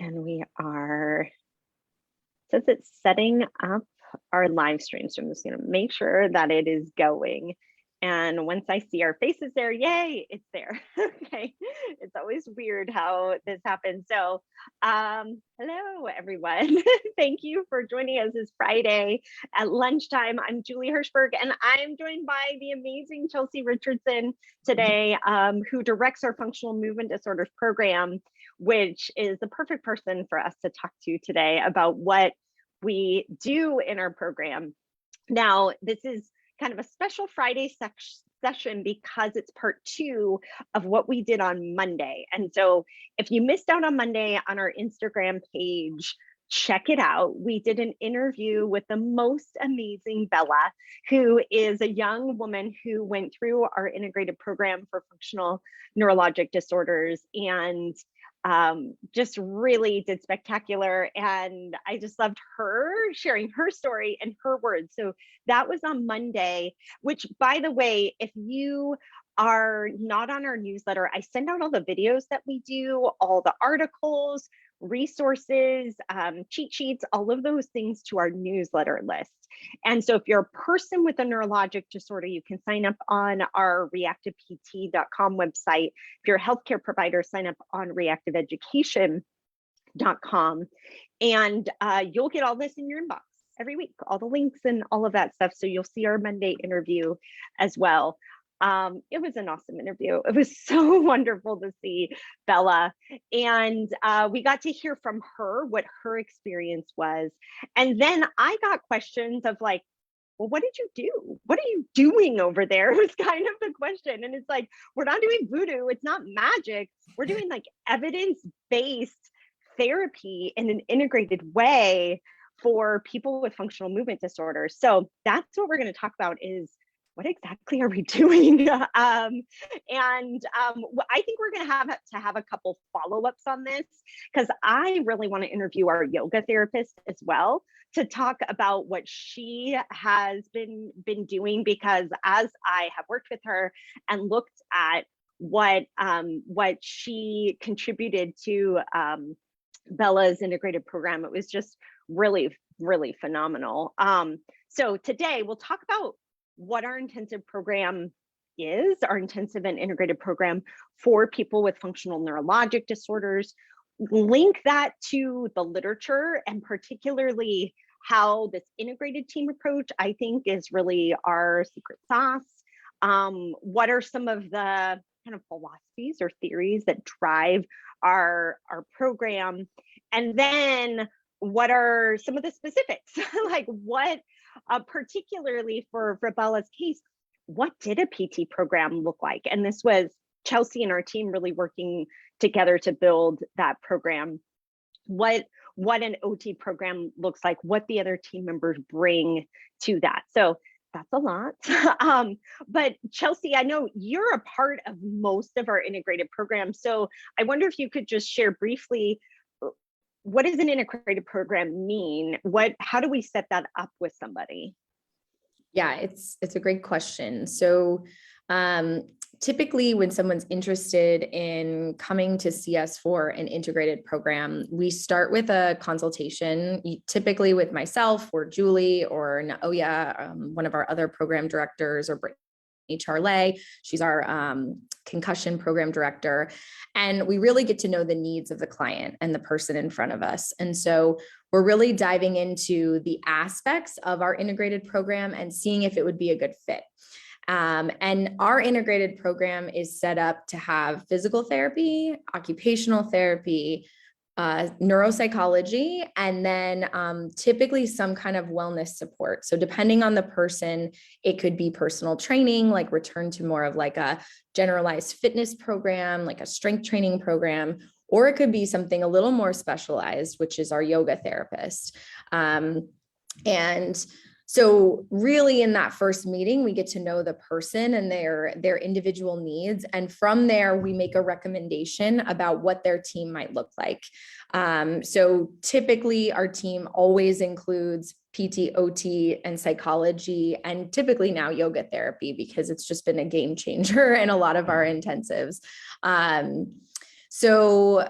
And we are, says it's setting up our live stream. So I'm just going to make sure that it is going. And once I see our faces there, yay, it's there. Okay. It's always weird how this happens. So hello, everyone. Thank you for joining us this Friday at lunchtime. I'm Julie Hirschberg, and I'm joined by the amazing Chelsea Richardson today, who directs our functional movement disorders program, which is the perfect person for us to talk to today about what we do in our program. Now, this is kind of a special Friday session because it's part 2 of what we did on Monday. And so if you missed out on Monday on our Instagram page, check it out. We did an interview with the most amazing Bella, who is a young woman who went through our integrated program for functional neurologic disorders and just really did spectacular. And I just loved her sharing her story and her words. So that was on Monday, which, by the way, if you are not on our newsletter, I send out all the videos that we do, all the articles, resources, cheat sheets, all of those things to our newsletter list. And so if you're a person with a neurologic disorder, you can sign up on our reactivept.com website. If you're a healthcare provider, sign up on reactiveeducation.com. And you'll get all this in your inbox every week, all the links and all of that stuff. So you'll see our Monday interview as well. It was an awesome interview. It was so wonderful to see Bella. And we got to hear from her what her experience was. And then I got questions of like, well, what did you do? What are you doing over there? It was kind of the question. And it's like, we're not doing voodoo. It's not magic. We're doing like evidence-based therapy in an integrated way for people with functional movement disorders. So that's what we're going to talk about is what exactly are we doing? I think we're going to have a couple follow-ups on this because I really want to interview our yoga therapist as well to talk about what she has been doing, because as I have worked with her and looked at what she contributed to Bella's integrated program, it was just really, really phenomenal. So today we'll talk about what our intensive program is, our intensive and integrated program for people with functional neurologic disorders, link that to the literature, and particularly how this integrated team approach, I think, is really our secret sauce. What are some of the kind of philosophies or theories that drive our program? And then what are some of the specifics? Like what, particularly for Bella's case, what did a PT program look like? And this was Chelsea and our team really working together to build that program. What an OT program looks like, what the other team members bring to that. So that's a lot. But Chelsea, I know you're a part of most of our integrated programs. So I wonder if you could just share briefly, what does an integrated program mean? How do we set that up with somebody? Yeah, it's a great question. So typically when someone's interested in coming to see us for an integrated program, we start with a consultation, typically with myself or Julie or Naoya, one of our other program directors, or HR Lay. She's our concussion program director. And we really get to know the needs of the client and the person in front of us. And so we're really diving into the aspects of our integrated program and seeing if it would be a good fit. And our integrated program is set up to have physical therapy, occupational therapy, neuropsychology, and then typically some kind of wellness support. So depending on the person, it could be personal training, like return to more of like a generalized fitness program, like a strength training program, or it could be something a little more specialized, which is our yoga therapist. And so really in that first meeting, we get to know the person and their individual needs. And from there, we make a recommendation about what their team might look like. So typically our team always includes PT, OT, and psychology, and typically now yoga therapy, because it's just been a game changer in a lot of our intensives. So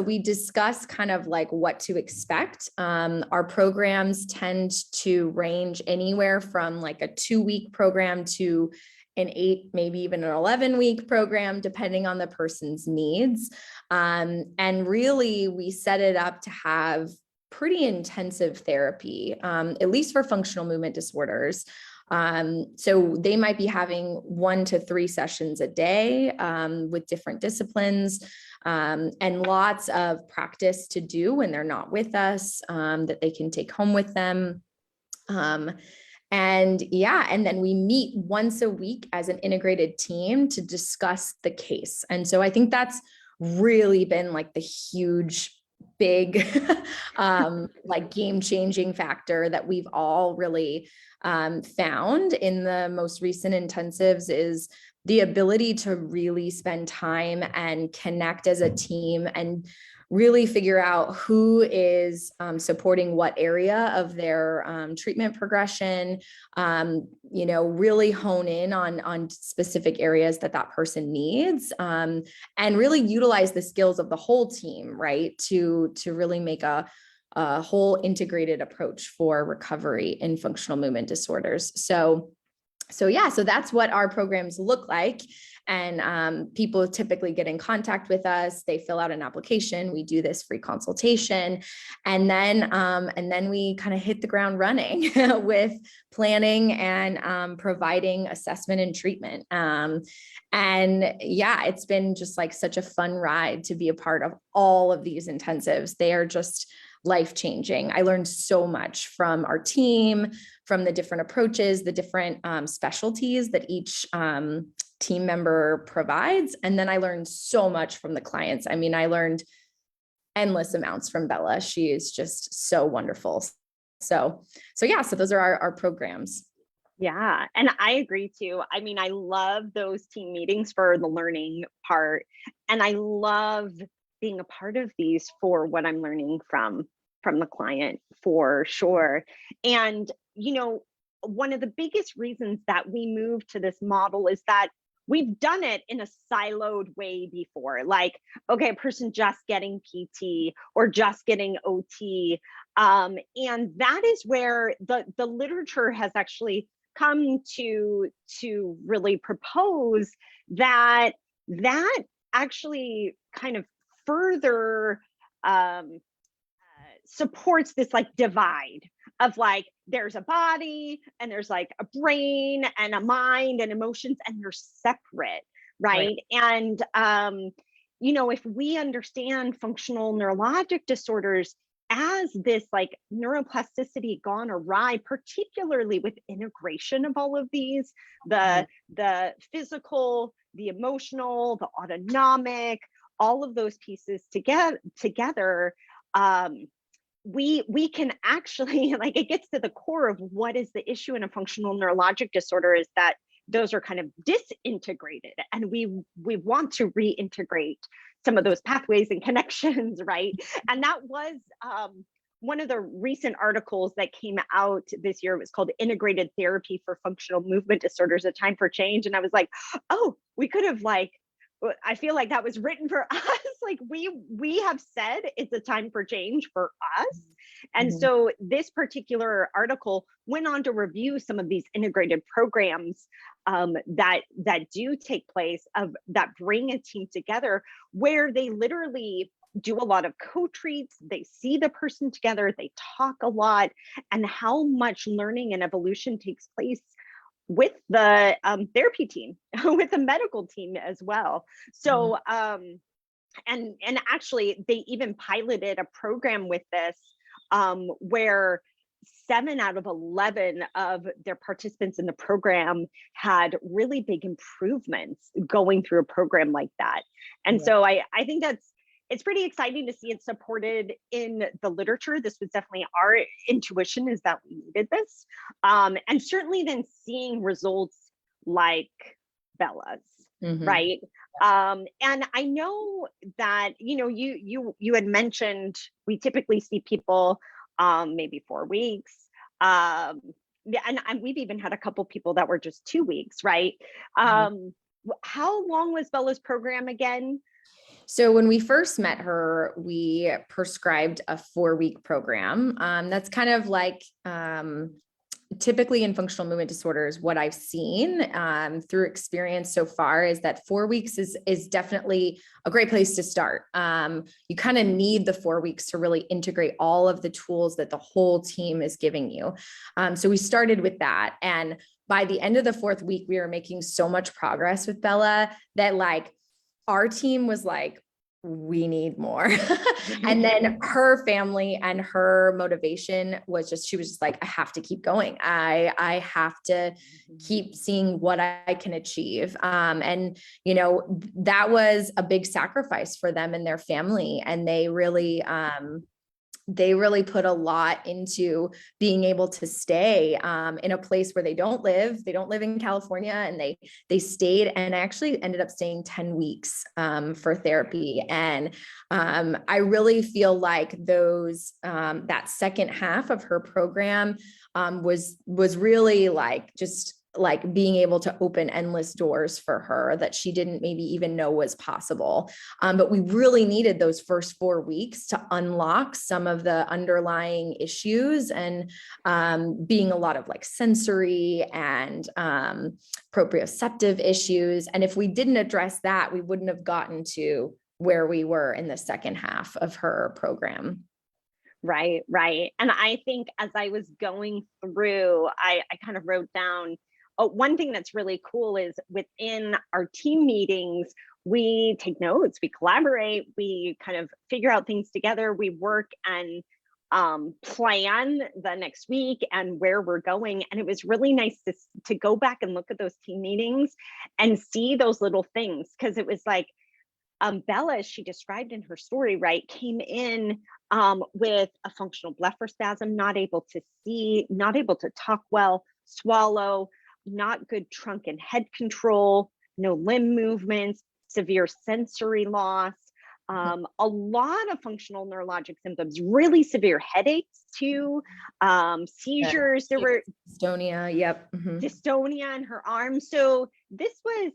we discuss kind of like what to expect. Our programs tend to range anywhere from like a 2-week program to an 8, maybe even an 11-week program, depending on the person's needs. And really, we set it up to have pretty intensive therapy, at least for functional movement disorders. So they might be having 1 to 3 sessions a day with different disciplines, and lots of practice to do when they're not with us, that they can take home with them. And then we meet once a week as an integrated team to discuss the case. And so I think that's really been like the huge, big, like game-changing factor that we've all really found in the most recent intensives is the ability to really spend time and connect as a team and really figure out who is supporting what area of their treatment progression, really hone in on specific areas that person needs, and really utilize the skills of the whole team, right? To really make a whole integrated approach for recovery in functional movement disorders. So that's what our programs look like. And people typically get in contact with us. They fill out an application. We do this free consultation, and then we kind of hit the ground running with planning and providing assessment and treatment. It's been just like such a fun ride to be a part of all of these intensives. They are just life-changing. I learned so much from our team, from the different approaches, the different specialties that each team member provides. And then I learned so much from the clients. I mean, I learned endless amounts from Bella. She is just so wonderful. So those are our programs. Yeah. And I agree too. I mean, I love those team meetings for the learning part. And I love being a part of these for what I'm learning from the client, for sure. And, one of the biggest reasons that we moved to this model is that we've done it in a siloed way before. Like, okay, a person just getting PT or just getting OT. And that is where the literature has actually come to really propose that actually kind of further supports this like divide of like, there's a body and there's like a brain and a mind and emotions, and they're separate, right? And if we understand functional neurologic disorders as this like neuroplasticity gone awry, particularly with integration of all of these, the physical, the emotional, the autonomic, all of those pieces together, we can actually, like, it gets to the core of what is the issue in a functional neurologic disorder, is that those are kind of disintegrated, and we want to reintegrate some of those pathways and connections, right? And that was one of the recent articles that came out this year. It was called Integrated Therapy for Functional Movement Disorders, A Time for Change. And I was like, oh, we could have I feel like that was written for us. Like we have said it's a time for change for us. And so this particular article went on to review some of these integrated programs that do take place, that bring a team together, where they literally do a lot of co-treats, they see the person together, they talk a lot, and how much learning and evolution takes place with the therapy team, with the medical team as well. So, and actually they even piloted a program with this where 7 out of 11 of their participants in the program had really big improvements going through a program like that. And so I think it's pretty exciting to see it supported in the literature. This was definitely our intuition, is that we needed this. And certainly then seeing results like Bella's, right? And I know that, you had mentioned we typically see people maybe 4 weeks. And we've even had a couple people that were just 2 weeks, right? How long was Bella's program again? So when we first met her, we prescribed a 4-week program. That's kind of like typically in functional movement disorders, what I've seen through experience so far is that 4 weeks is definitely a great place to start. You kind of need the 4 weeks to really integrate all of the tools that the whole team is giving you. So we started with that. And by the end of the 4th week, we were making so much progress with Bella that like our team was like, we need more. And then her family and her motivation was just, she was just like, I have to keep going. I have to keep seeing what I can achieve. And, you know, that was a big sacrifice for them and their family. And they really put a lot into being able to stay in a place where they don't live. They don't live in California, and they stayed and actually ended up staying 10 weeks for therapy. And I really feel like those that second half of her program was really like just like being able to open endless doors for her that she didn't maybe even know was possible. But we really needed those first 4 weeks to unlock some of the underlying issues and being a lot of like sensory and proprioceptive issues. And if we didn't address that, we wouldn't have gotten to where we were in the second half of her program. Right, right. And I think as I was going through, I kind of wrote down, one thing that's really cool is within our team meetings, we take notes, we collaborate, we kind of figure out things together, we work and plan the next week and where we're going. And it was really nice to go back and look at those team meetings and see those little things, because it was like, Bella, as she described in her story, right, came in with a functional blepharospasm, not able to see, not able to talk well, swallow, not good trunk and head control, no limb movements, severe sensory loss, a lot of functional neurologic symptoms, really severe headaches too, seizures. There were dystonia. Yep. dystonia in her arm. So this was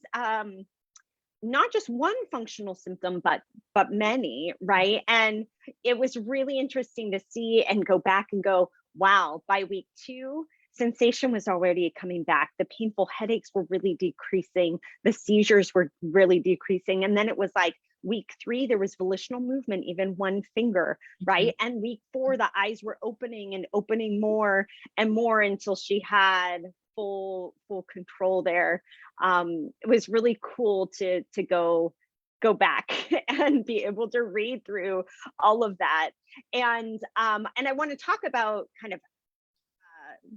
not just one functional symptom, but many, right? And it was really interesting to see and go back and go, wow, by week 2, sensation was already coming back. The painful headaches were really decreasing. The seizures were really decreasing. And then it was like week 3, there was volitional movement, even one finger, right? And week 4, the eyes were opening and opening more and more until she had full control there. It was really cool to go back and be able to read through all of that. And I want to talk about kind of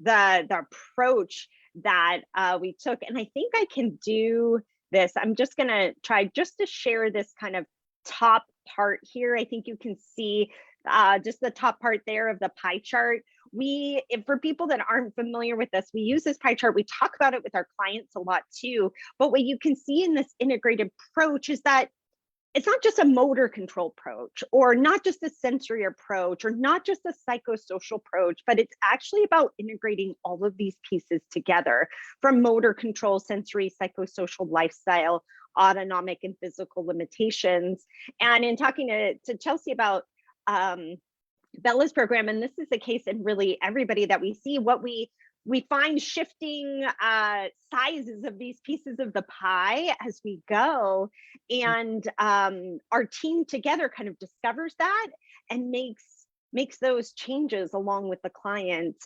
the approach that we took. And I think I can do this. I'm just going to try just to share this kind of top part here. I think you can see just the top part there of the pie chart. For people that aren't familiar with this, we use this pie chart. We talk about it with our clients a lot too. But what you can see in this integrated approach is that it's not just a motor control approach, or not just a sensory approach, or not just a psychosocial approach, but it's actually about integrating all of these pieces together, from motor control, sensory, psychosocial, lifestyle, autonomic, and physical limitations. And in talking to Chelsea about Bella's program, and this is the case in really everybody that we see, what we find shifting sizes of these pieces of the pie as we go. And our team together kind of discovers that and makes those changes along with the client.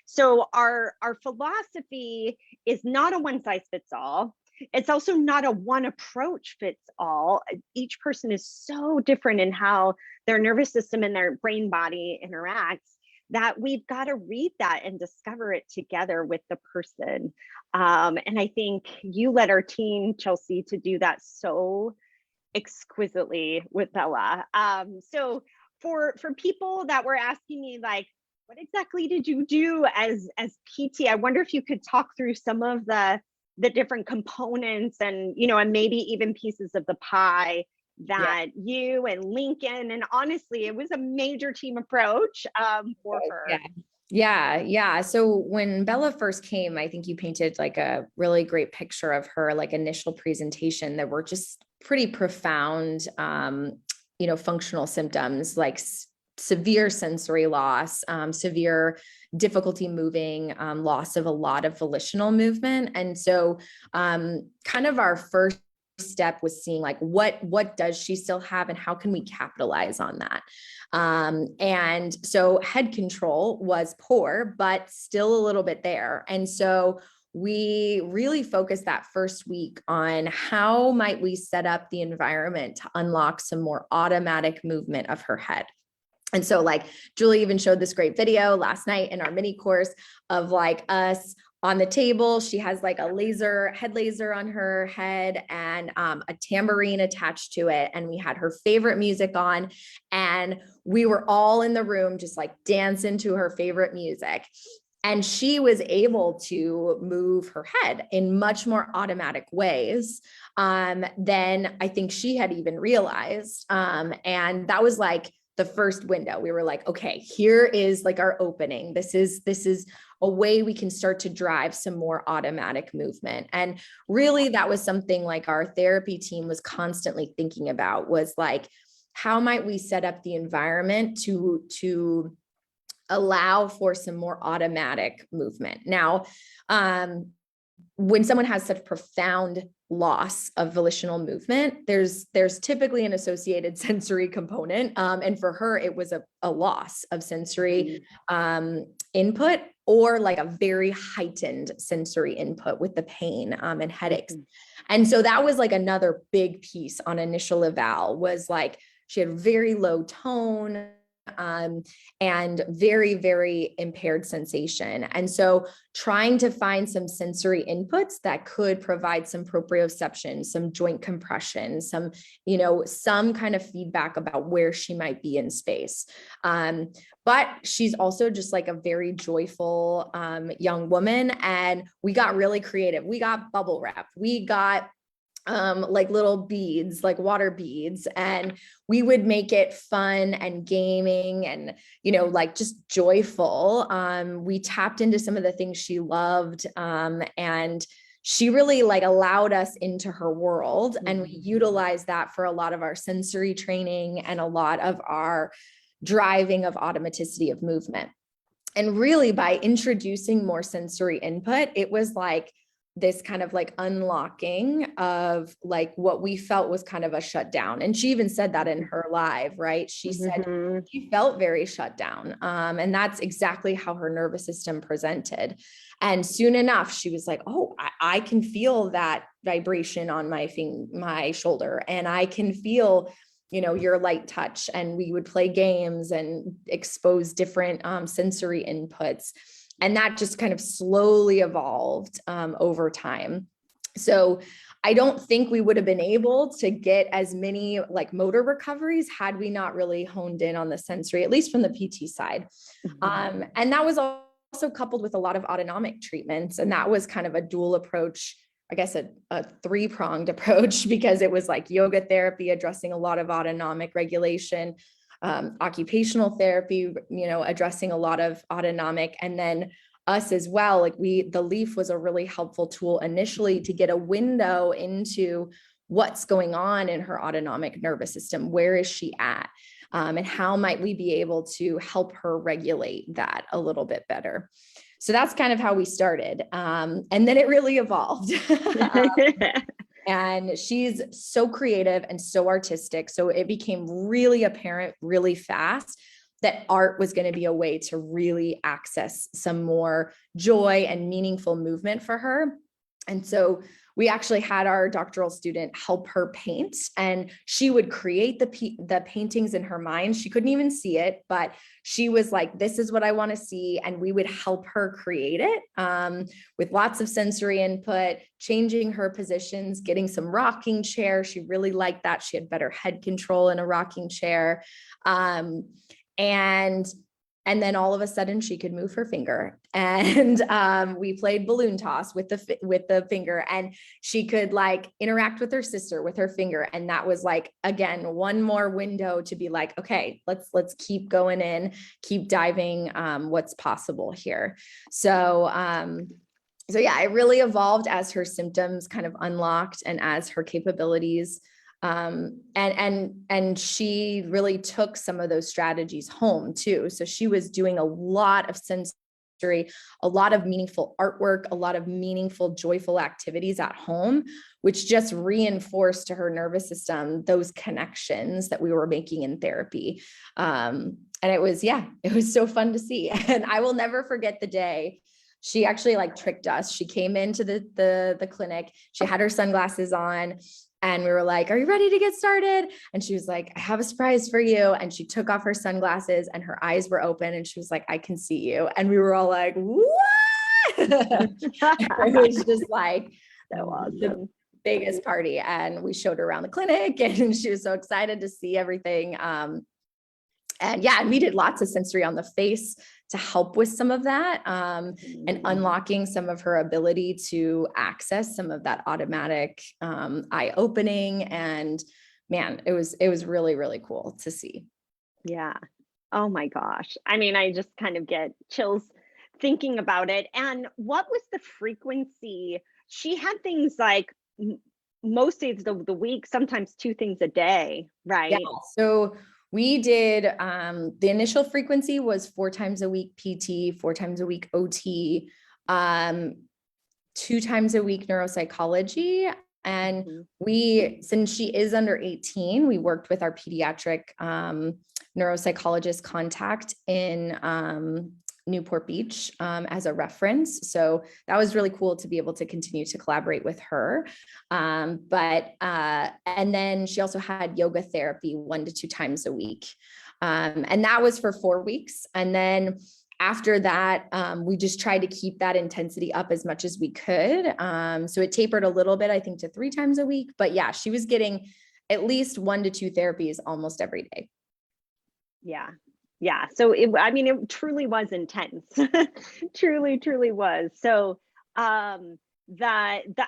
So our philosophy is not a one size fits all. It's also not a one approach fits all. Each person is so different in how their nervous system and their brain body interacts, that we've got to read that and discover it together with the person. And I think you led our team, Chelsea, to do that so exquisitely with Bella. So for people that were asking me, like, what exactly did you do as PT? I wonder if you could talk through some of the different components and, and maybe even pieces of the pie that you and Lincoln, and honestly, it was a major team approach for her. Yeah. So when Bella first came, I think you painted like a really great picture of her like initial presentation. There were just pretty profound, functional symptoms like severe sensory loss, severe difficulty moving, loss of a lot of volitional movement. And so kind of our first step was seeing like, what does she still have and how can we capitalize on that? And so head control was poor, but still a little bit there. And so we really focused that first week on how might we set up the environment to unlock some more automatic movement of her head. And so like Julie even showed this great video last night in our mini course of like us on the table. She has like a head laser on her head and a tambourine attached to it. And we had her favorite music on and we were all in the room just like dancing to her favorite music. And she was able to move her head in much more automatic ways than I think she had even realized. And that was like the first window. We were like, okay, here is like our opening. This is a way we can start to drive some more automatic movement. And really that was something like our therapy team was constantly thinking about, was like, how might we set up the environment to allow for some more automatic movement. Now, when someone has such profound loss of volitional movement, there's typically an associated sensory component. And for her, it was a loss of sensory input, or like a very heightened sensory input with the pain and headaches. And so that was like another big piece on initial eval, was like she had very low tone, and very, very impaired sensation. And so trying to find some sensory inputs that could provide some proprioception, some joint compression, some kind of feedback about where she might be in space. But she's also just like a very joyful young woman. And we got really creative. We got bubble wrap. We got like little beads, like water beads, and we would make it fun and gaming and, like just joyful. We tapped into some of the things she loved. And she really like allowed us into her world, and we utilized that for a lot of our sensory training and a lot of our driving of automaticity of movement. And really by introducing more sensory input, it was like this kind of like unlocking of like what we felt was kind of a shutdown. And she even said that in her live, right? She said she felt very shut down. And that's exactly how her nervous system presented. And soon enough, she was like, oh, I can feel that vibration on my shoulder, and I can feel, your light touch. And we would play games and expose different sensory inputs. And that just kind of slowly evolved over time. So I don't think we would have been able to get as many like motor recoveries had we not really honed in on the sensory, at least from the PT side. And that was also coupled with a lot of autonomic treatments. And that was kind of a dual approach, I guess a three-pronged approach, because it was like yoga therapy addressing a lot of autonomic regulation, occupational therapy, addressing a lot of autonomic, and then us as well. Like the leaf was a really helpful tool initially to get a window into what's going on in her autonomic nervous system. Where is she at? And how might we be able to help her regulate that a little bit better? So that's kind of how we started. And then it really evolved. And she's so creative and so artistic. So it became really apparent really fast that art was going to be a way to really access some more joy and meaningful movement for her. And so we actually had our doctoral student help her paint, and she would create the paintings in her mind. She couldn't even see it, but she was like, this is what I want to see. And we would help her create it with lots of sensory input, changing her positions, getting some rocking chair. She really liked that. She had better head control in a rocking chair. And then all of a sudden she could move her finger, and we played balloon toss with the finger, and she could like interact with her sister with her finger. And that was like, again, one more window to be like, okay, let's keep going in, keep diving what's possible here. So yeah, it really evolved as her symptoms kind of unlocked and as her capabilities And she really took some of those strategies home too. So she was doing a lot of sensory, a lot of meaningful artwork, a lot of meaningful, joyful activities at home, which just reinforced to her nervous system those connections that we were making in therapy. And it was so fun to see. And I will never forget the day she actually like tricked us. She came into the clinic. She had her sunglasses on and we were like, "Are you ready to get started?" And she was like, "I have a surprise for you." And she took off her sunglasses and her eyes were open and she was like, "I can see you." And we were all like, "What?" It was just like So awesome. the biggest party. And we showed her around the clinic and she was so excited to see everything. And we did lots of sensory on the face to help with some of that, and unlocking some of her ability to access some of that automatic eye opening. And man, it was really, really cool to see. Yeah. Oh my gosh. I mean, I just kind of get chills thinking about it. And what was the frequency? She had things like most days of the week, sometimes 2 things a day, right? Yeah. So we did, the initial frequency was 4 times a week PT, 4 times a week OT, 2 times a week neuropsychology. And since she is under 18, we worked with our pediatric neuropsychologist contact in Newport Beach as a reference. So that was really cool to be able to continue to collaborate with her. And then she also had yoga therapy 1 to 2 times a week. And that was for 4 weeks. And then after that, we just tried to keep that intensity up as much as we could. So it tapered a little bit, I think, to 3 times a week. But yeah, she was getting at least 1 to 2 therapies almost every day. Yeah. Yeah. So it truly was intense. Truly was. So the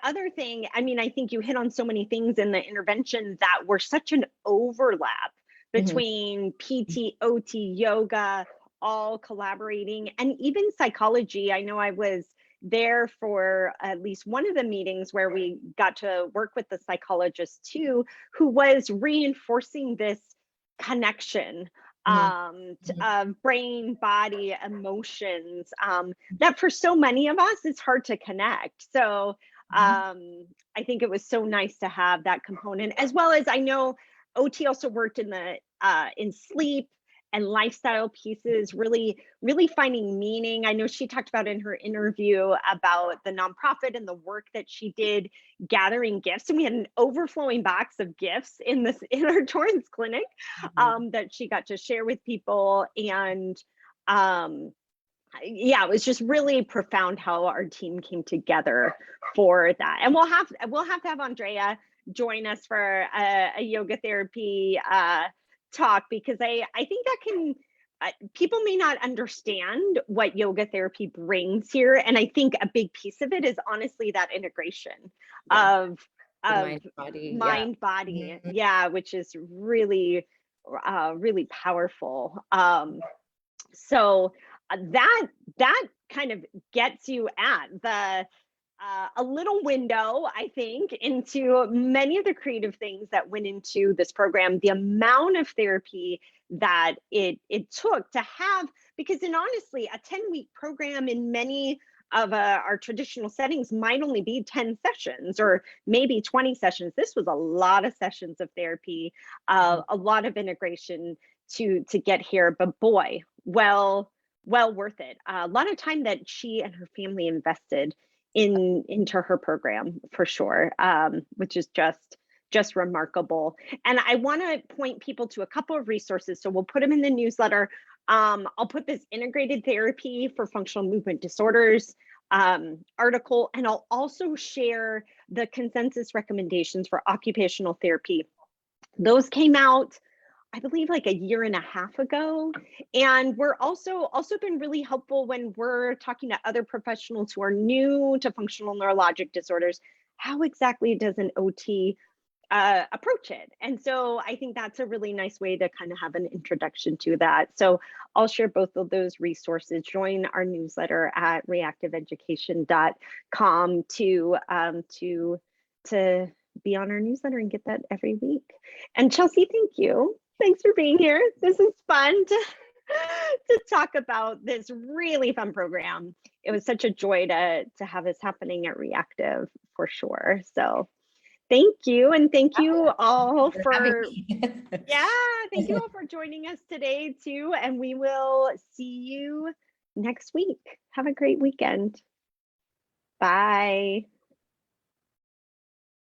other thing, I think you hit on so many things in the intervention that were such an overlap between PT, OT, yoga, all collaborating, and even psychology. I know I was there for at least one of the meetings where we got to work with the psychologist too, who was reinforcing this connection of brain, body, emotions, that for so many of us is hard to connect. So I think it was so nice to have that component, as well as I know OT also worked in sleep and lifestyle pieces, really finding meaning. I know she talked about in her interview about the nonprofit and the work that she did gathering gifts, and we had an overflowing box of gifts in our Torrance clinic that she got to share with people. And it was just really profound how our team came together for that. And we'll have to have Andrea join us for a yoga therapy talk, because I think that can people may not understand what yoga therapy brings here, and I think a big piece of it is honestly that integration of mind body, which is really powerful. So that kind of gets you at the a little window, I think, into many of the creative things that went into this program, the amount of therapy that it took to have, because honestly, a 10-week program in many of our traditional settings might only be 10 sessions or maybe 20 sessions. This was a lot of sessions of therapy, a lot of integration to get here, but boy, well worth it. A lot of time that she and her family invested into her program, for sure, which is just remarkable. And I want to point people to a couple of resources, so we'll put them in the newsletter. I'll put this integrated therapy for functional movement disorders article, and I'll also share the consensus recommendations for occupational therapy. Those came out, I believe, like a year and a half ago. And we're also been really helpful when we're talking to other professionals who are new to functional neurologic disorders. How exactly does an OT approach it? And so I think that's a really nice way to kind of have an introduction to that. So I'll share both of those resources. Join our newsletter at reactiveeducation.com to be on our newsletter and get that every week. And Chelsea, thank you. Thanks for being here. This is fun to talk about this really fun program. It was such a joy to have this happening at Re+active for sure. So thank you. And thank you all for, thank you all for joining us today too. And we will see you next week. Have a great weekend. Bye.